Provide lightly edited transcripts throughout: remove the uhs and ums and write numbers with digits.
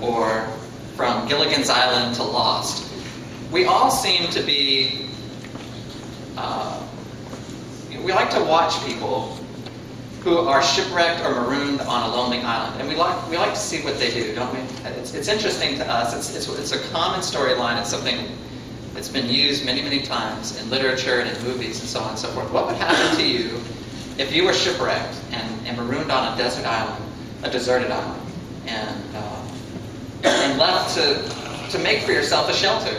or From Gilligan's Island to Lost. We all seem to be, we like to watch people who are shipwrecked or marooned on a lonely island, and we like to see what they do, don't we? It's interesting to us. It's a common storyline. It's something that's been used many, many times in literature and in movies and so on and so forth. What would happen to you if you were shipwrecked and marooned on a desert island, a deserted island, and left to make for yourself a shelter?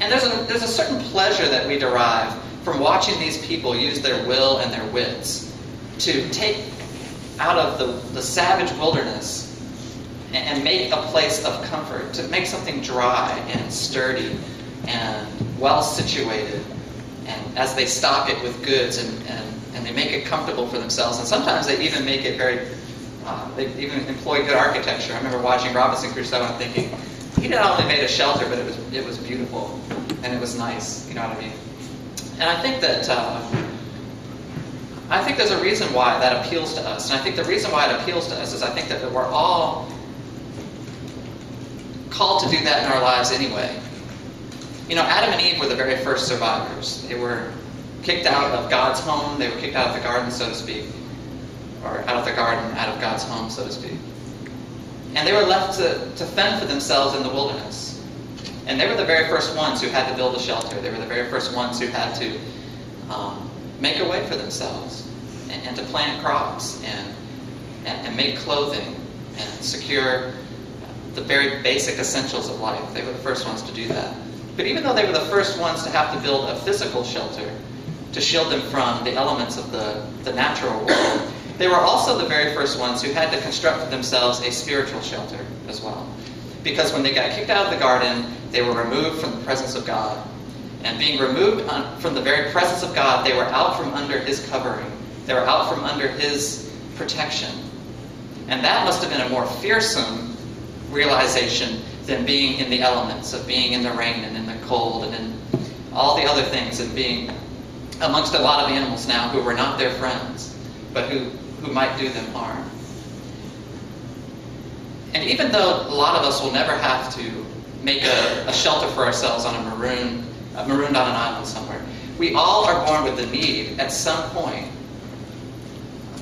And there's a certain pleasure that we derive from watching these people use their will and their wits to take out of the savage wilderness and make a place of comfort, to make something dry and sturdy and well situated, and as they stock it with goods and they make it comfortable for themselves, and sometimes they even make it very, they even employ good architecture. I remember watching Robinson Crusoe and thinking, he not only made a shelter, but it was beautiful and it was nice, you know what I mean? And I think that there's a reason why that appeals to us. And I think the reason why it appeals to us is I think that we're all called to do that in our lives anyway. You know, Adam and Eve were the very first survivors. They were kicked out of God's home. They were kicked out of the garden, so to speak. Or out of the garden, out of God's home, so to speak. And they were left to fend for themselves in the wilderness. And they were the very first ones who had to build a shelter. They were the very first ones who had to make a way for themselves and to plant crops and make clothing and secure the very basic essentials of life. They were the first ones to do that. But even though they were the first ones to have to build a physical shelter to shield them from the elements of the natural world, they were also the very first ones who had to construct for themselves a spiritual shelter as well. Because when they got kicked out of the garden, they were removed from the presence of God. And being removed from the very presence of God, they were out from under His covering. They were out from under His protection. And that must have been a more fearsome realization than being in the elements, of being in the rain and in the cold and in all the other things, and being amongst a lot of animals now who were not their friends, but who might do them harm. And even though a lot of us will never have to make a shelter for ourselves on marooned on an island somewhere, we all are born with the need at some point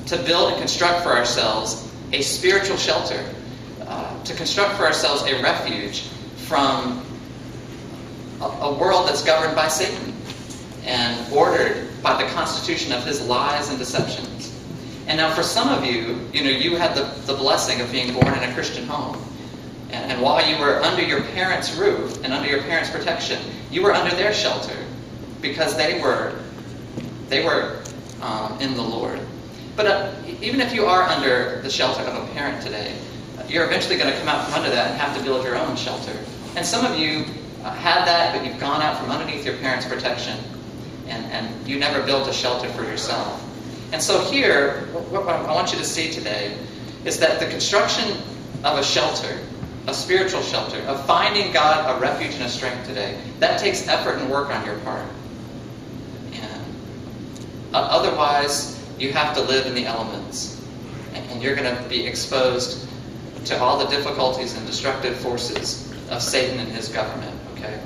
to build and construct for ourselves a spiritual shelter, to construct for ourselves a refuge from a world that's governed by Satan and ordered by the constitution of his lies and deceptions. And now for some of you, you had the blessing of being born in a Christian home. And while you were under your parents' roof and under your parents' protection, you were under their shelter because they were in the Lord. But even if you are under the shelter of a parent today, you're eventually going to come out from under that and have to build your own shelter. And some of you had that, but you've gone out from underneath your parents' protection, and you never built a shelter for yourself. And so here, what I want you to see today is that the construction of a shelter, a spiritual shelter, of finding God a refuge and a strength today, that takes effort and work on your part. And otherwise, you have to live in the elements, and you're going to be exposed to all the difficulties and destructive forces of Satan and his government. Okay,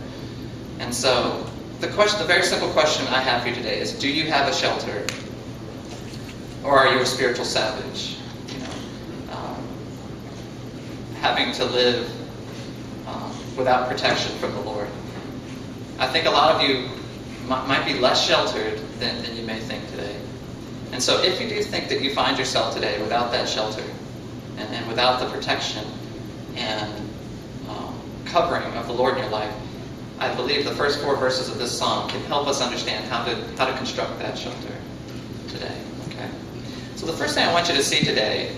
and so the very simple question I have for you today is: do you have a shelter, or are you a spiritual savage? Having to live without protection from the Lord. I think a lot of you might be less sheltered than you may think today. And so if you do think that you find yourself today without that shelter and without the protection and covering of the Lord in your life, I believe the first 4 verses of this psalm can help us understand how to construct that shelter today. Okay. So the first thing I want you to see today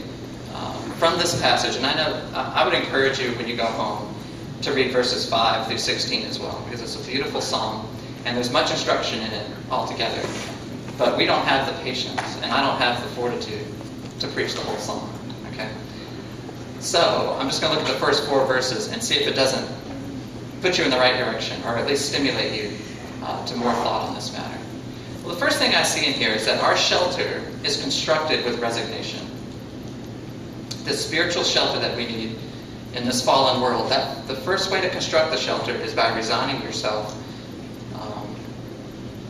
from this passage, and I know I would encourage you when you go home to read verses 5 through 16 as well, because it's a beautiful psalm and there's much instruction in it altogether. But we don't have the patience, and I don't have the fortitude to preach the whole psalm. Okay? So I'm just going to look at the first 4 verses and see if it doesn't put you in the right direction, or at least stimulate you to more thought on this matter. Well, the first thing I see in here is that our shelter is constructed with resignation. The spiritual shelter that we need in this fallen world, that the first way to construct the shelter is by resigning yourself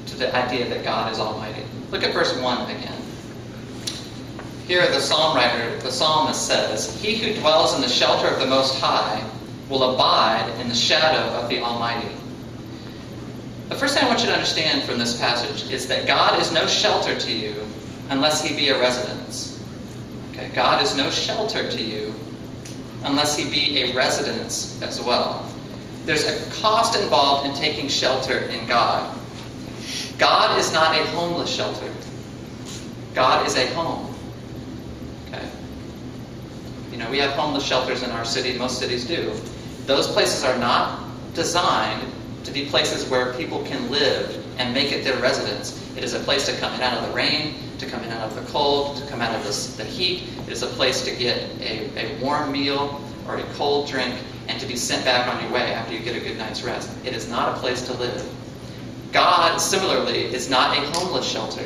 to the idea that God is almighty. Look at verse 1 again. Here the psalmist says, "He who dwells in the shelter of the Most High will abide in the shadow of the Almighty." The first thing I want you to understand from this passage is that God is no shelter to you unless He be a residence. Okay? God is no shelter to you unless He be a residence as well. There's a cost involved in taking shelter in God. God is not a homeless shelter. God is a home. Okay? You know, we have homeless shelters in our city. Most cities do. Those places are not designed to be places where people can live and make it their residence. It is a place to come in out of the rain, to come in out of the cold, to come out of the heat. It is a place to get a warm meal or a cold drink and to be sent back on your way after you get a good night's rest. It is not a place to live. God, similarly, is not a homeless shelter.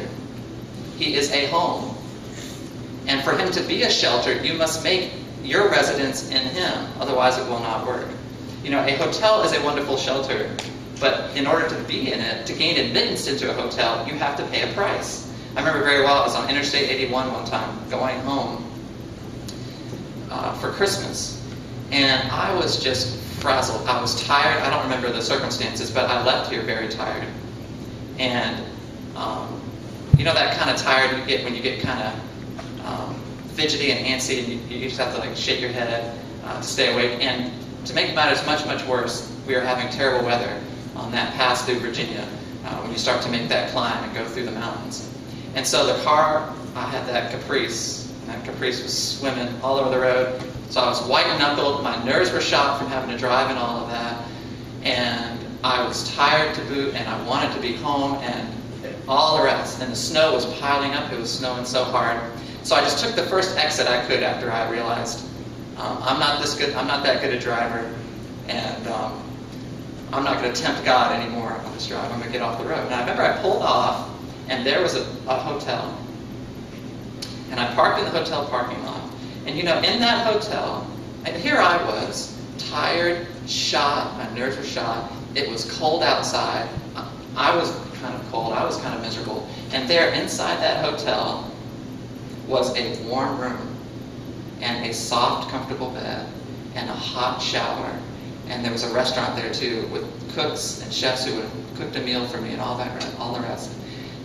He is a home. And for Him to be a shelter, you must make your residence in Him. Otherwise, it will not work. You know, a hotel is a wonderful shelter, but in order to be in it, to gain admittance into a hotel, you have to pay a price. I remember very well, I was on Interstate 81 one time, going home for Christmas, and I was just frazzled. I was tired. I don't remember the circumstances, but I left here very tired. And you know that kind of tired you get when you get kind of fidgety and antsy, and you just have to like shake your head to stay awake. And to make matters much, much worse, we are having terrible weather on that pass through Virginia when you start to make that climb and go through the mountains. And so the car, I had that Caprice, and that Caprice was swimming all over the road. So I was white-knuckled, my nerves were shot from having to drive and all of that, and I was tired to boot, and I wanted to be home, and all the rest. And the snow was piling up, it was snowing so hard. So I just took the first exit I could after I realized I'm not that good a driver, and I'm not going to tempt God anymore on this drive. I'm going to get off the road. And I remember I pulled off, and there was a hotel. And I parked in the hotel parking lot. And you know, in that hotel, and here I was, tired, shot, my nerves were shot. It was cold outside. I was kind of cold. I was kind of miserable. And there, inside that hotel, was a warm room, and a soft, comfortable bed, and a hot shower. And there was a restaurant there too, with cooks and chefs who would have cooked a meal for me and all the rest.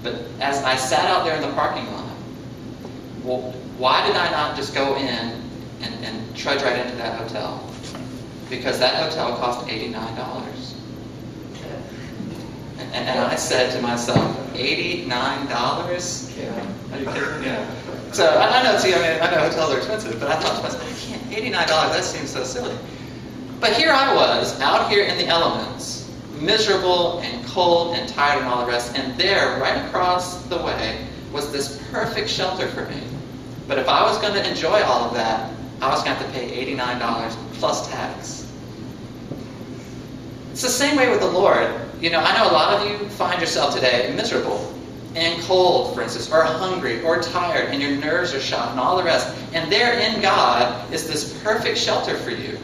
But as I sat out there in the parking lot, well, why did I not just go in and trudge right into that hotel? Because that hotel cost $89. And I said to myself, $89? Yeah. Are you kidding? Yeah. So I know, I know hotels are expensive, but I thought to myself, I can't, $89, that seems so silly. But here I was, out here in the elements, miserable and cold and tired and all the rest, and there, right across the way, was this perfect shelter for me. But if I was going to enjoy all of that, I was going to have to pay $89 plus tax. It's the same way with the Lord. You know, I know a lot of you find yourself today miserable and cold, for instance, or hungry or tired, and your nerves are shot and all the rest. And there in God is this perfect shelter for you.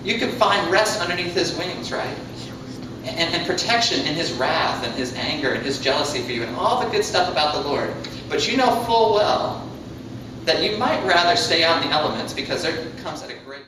You can find rest underneath His wings, right? And protection in His wrath and His anger and His jealousy for you and all the good stuff about the Lord. But you know full well that you might rather stay out in the elements because there comes at a great